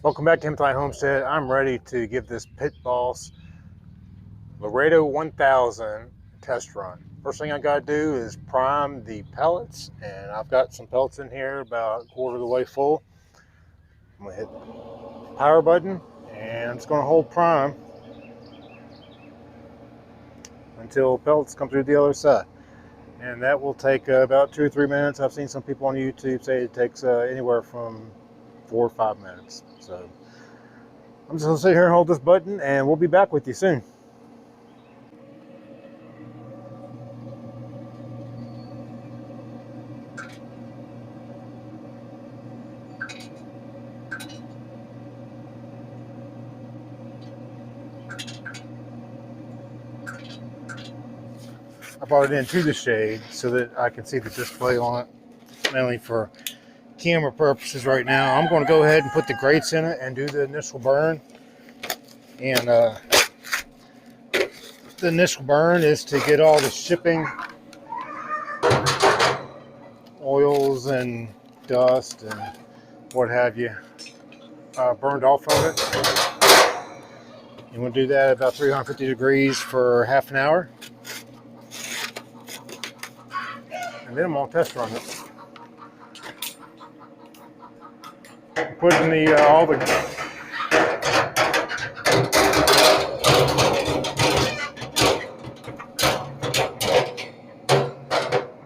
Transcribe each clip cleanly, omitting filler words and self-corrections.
Welcome back to HematiteHomestead. I'm ready to give this Pit Boss Laredo 1000 test run. First thing I got to do is prime the pellets, and I've got some pellets in here about a quarter of the way full. I'm going to hit the power button, and I'm just going to hold prime until pellets come through the other side. And that will take about 2 or 3 minutes. I've seen some people on YouTube say it takes anywhere from 4 or 5 minutes. So I'm just going to sit here and hold this button, and we'll be back with you soon. I brought it into the shade so that I can see the display on it, mainly for camera purposes right now. I'm going to go ahead and put the grates in it and do the initial burn. And the initial burn is to get all the shipping oils and dust and what have you burned off of it. And we'll do that at about 350 degrees for half an hour. And then I'm going to test run it. Putting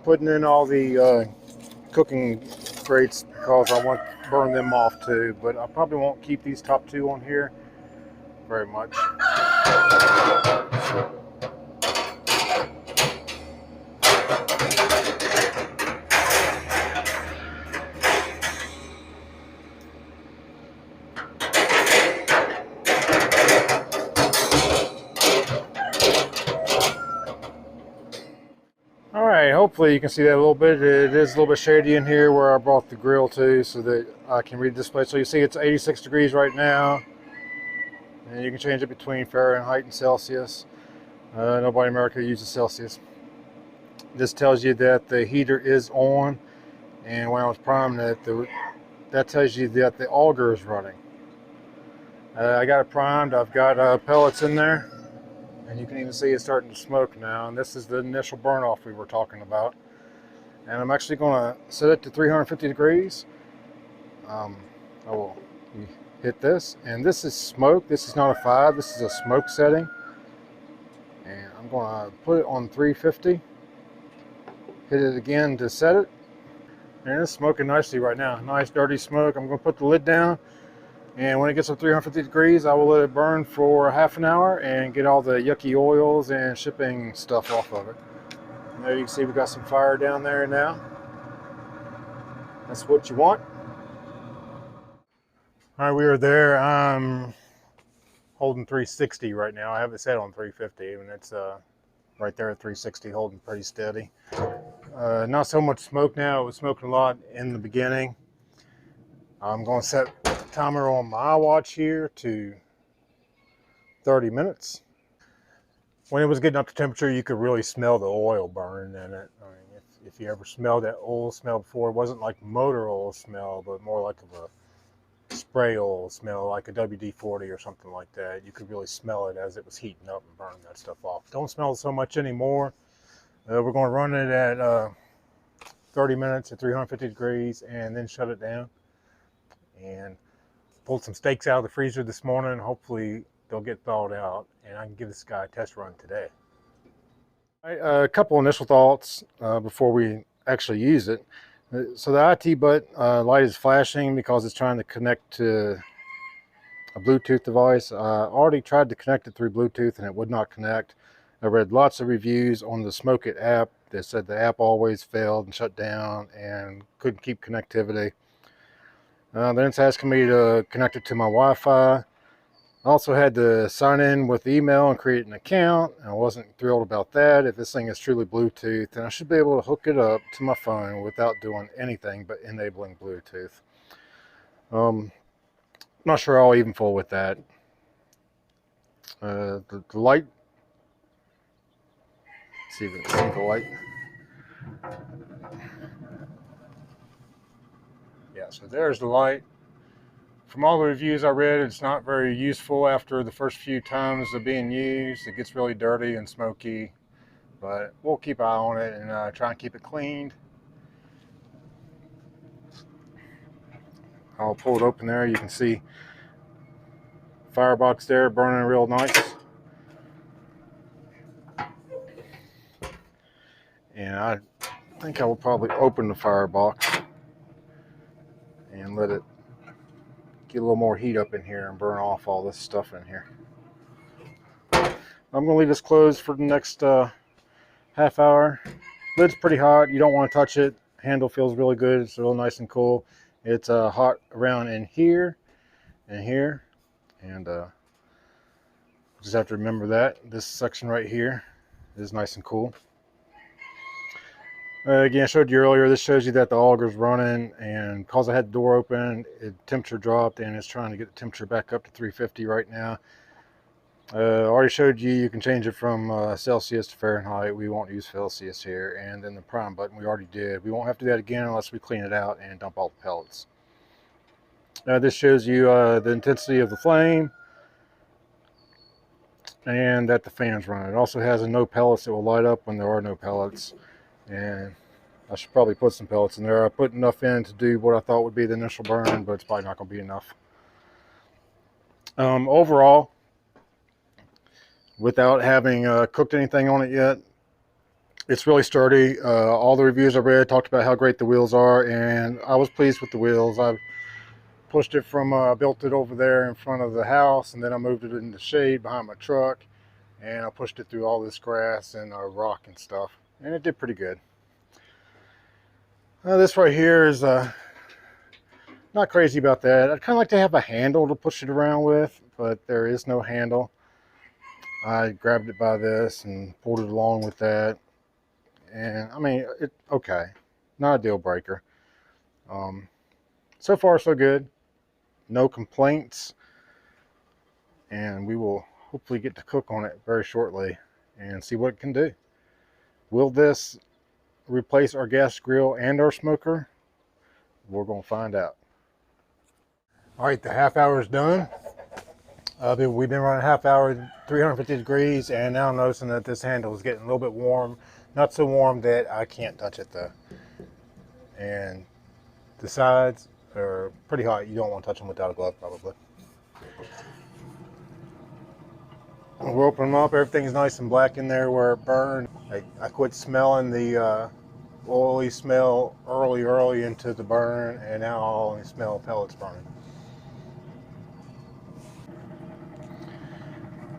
putting in all the cooking grates because I want to burn them off too. But I probably won't keep these top two on here very much. Alright, hopefully you can see that a little bit. It is a little bit shady in here where I brought the grill to so that I can read the display. So you see it's 86 degrees right now. And you can change it between Fahrenheit and Celsius. Nobody in America uses Celsius. This tells you that the heater is on. And when I was priming it, that tells you that the auger is running. I got it primed. I've got pellets in there. And you can even see it's starting to smoke now. And this is the initial burn off we were talking about. And I'm actually going to set it to 350 degrees. I will hit this. And this is smoke. This is not a 5. This is a smoke setting. And I'm going to put it on 350. Hit it again to set it. And it's smoking nicely right now. Nice dirty smoke. I'm going to put the lid down. And when it gets to 350 degrees, I will let it burn for half an hour and get all the yucky oils and shipping stuff off of it. And there you can see we got some fire down there now. That's what you want. All right, we are there. I'm holding 360 right now. I have it set on 350, and it's right there at 360, holding pretty steady. Not so much smoke now. It was smoking a lot in the beginning. I'm going to set the timer on my watch here to 30 minutes. When it was getting up to temperature, you could really smell the oil burning in it. I mean, if you ever smelled that oil smell before, it wasn't like motor oil smell, but more like of a spray oil smell, like a WD-40 or something like that. You could really smell it as it was heating up and burning that stuff off. Don't smell it so much anymore. We're going to run it at 30 minutes at 350 degrees and then shut it down. And pulled some steaks out of the freezer this morning. Hopefully they'll get thawed out and I can give this guy a test run today. A couple initial thoughts before we actually use it. So the IT light is flashing because it's trying to connect to a Bluetooth device. I already tried to connect it through Bluetooth and it would not connect. I read lots of reviews on the Smoke It app that said the app always failed and shut down and couldn't keep connectivity. Then it's asking me to connect it to my Wi-Fi. I also had to sign in with email and create an account. I wasn't thrilled about that. If this thing is truly Bluetooth, then I should be able to hook it up to my phone without doing anything but enabling Bluetooth. I'm not sure I'll even fool with that. The light. Let's see if we can see the light. Yeah, so there's the light. From all the reviews I read, it's not very useful after the first few times of being used. It gets really dirty and smoky, but we'll keep an eye on it and try and keep it cleaned. I'll pull it open there. You can see firebox there burning real nice. And I think I will probably open the firebox and let it get a little more heat up in here and burn off all this stuff in here. I'm going to leave this closed for the next half hour. Lid's pretty hot. You don't want to touch it. Handle feels really good. It's real nice and cool. It's hot around in here and here. And just have to remember that. This section right here is nice and cool. Again, I showed you earlier, this shows you that the auger's running, and because I had the door open, the temperature dropped, and it's trying to get the temperature back up to 350 right now. I already showed you, you can change it from Celsius to Fahrenheit. We won't use Celsius here. And then the prime button, we already did. We won't have to do that again unless we clean it out and dump all the pellets. This shows you the intensity of the flame, and that the fan's running. It also has a no pellets that will light up when there are no pellets. And I should probably put some pellets in there. I put enough in to do what I thought would be the initial burn, but it's probably not going to be enough. Overall, without having cooked anything on it yet, it's really sturdy. All the reviews I read talked about how great the wheels are, and I was pleased with the wheels. I pushed it from, built it over there in front of the house, and then I moved it in the shade behind my truck, and I pushed it through all this grass and rock and stuff. And it did pretty good. This right here is not crazy about that. I'd kind of like to have a handle to push it around with, but there is no handle. I grabbed it by this and pulled it along with that. And I mean, okay, not a deal breaker. So far so good. No complaints. And we will hopefully get to cook on it very shortly and see what it can do. Will this replace our gas grill and our smoker? We're going to find out. All right, the half hour is done. We've been running half hour, 350 degrees, and now I'm noticing that this handle is getting a little bit warm. Not so warm that I can't touch it though. And the sides are pretty hot. You don't want to touch them without a glove probably. We'll open them up. Everything's nice and black in there where it burned. I quit smelling the oily smell early into the burn, and now I only smell pellets burning.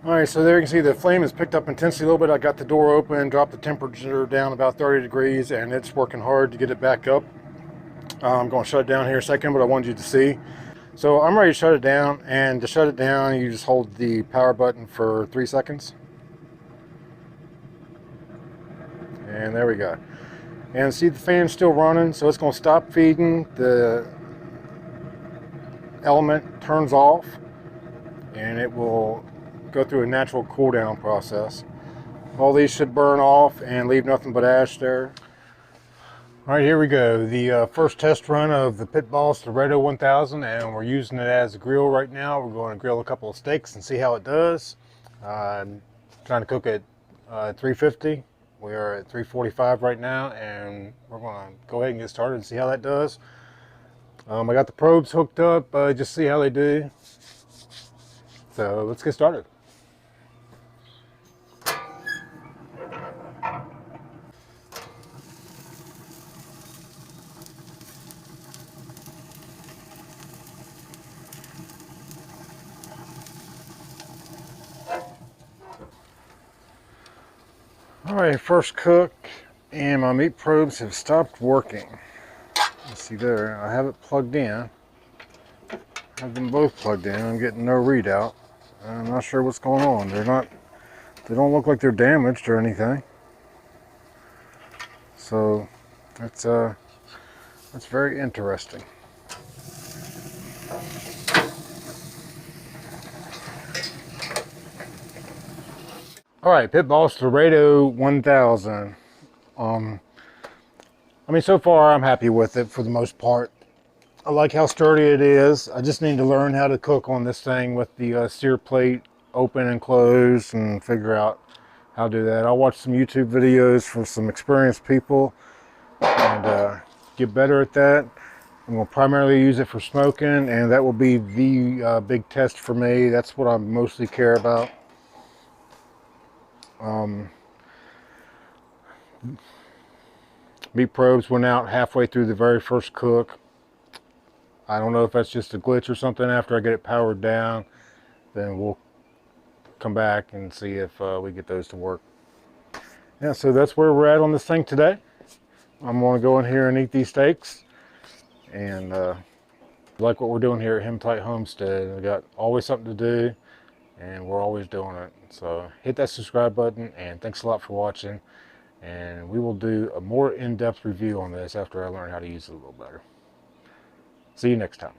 All right, so there you can see the flame has picked up intensity a little bit. I got the door open, dropped the temperature down about 30 degrees, and it's working hard to get it back up. I'm going to shut it down here a second, but I wanted you to see. So I'm ready to shut it down, and to shut it down, you just hold the power button for 3 seconds. And there we go. And see, the fan's still running, so it's going to stop feeding. The element turns off, and it will go through a natural cool down process. All these should burn off and leave nothing but ash there. All right, here we go. The first test run of the Pit Boss Laredo 1000, and we're using it as a grill right now. We're going to grill a couple of steaks and see how it does. I'm trying to cook at 350. We are at 345 right now, and we're going to go ahead and get started and see how that does. I got the probes hooked up, just see how they do. So let's get started. All right, first cook, and my meat probes have stopped working. Let's see there, I have it plugged in. I have them both plugged in. I'm getting no readout. I'm not sure what's going on. They don't look like they're damaged or anything. So that's very interesting. All right, Pit Boss Laredo 1000. I mean, so far I'm happy with it for the most part. I like how sturdy it is. I just need to learn how to cook on this thing with the sear plate open and closed and figure out how to do that. I'll watch some YouTube videos from some experienced people and get better at that. I'm going to primarily use it for smoking, and that will be the big test for me. That's what I mostly care about. Meat probes went out halfway through the very first cook. I don't know if that's just a glitch or something. After I get it powered down, then we'll come back and see if we get those to work. Yeah, so that's where we're at on this thing today. I'm going to go in here and eat these steaks, and like what we're doing here at Hematite Homestead. We got always something to do, and we're always doing it. So hit that subscribe button, and thanks a lot for watching. And we will do a more in-depth review on this after I learn how to use it a little better. See you next time.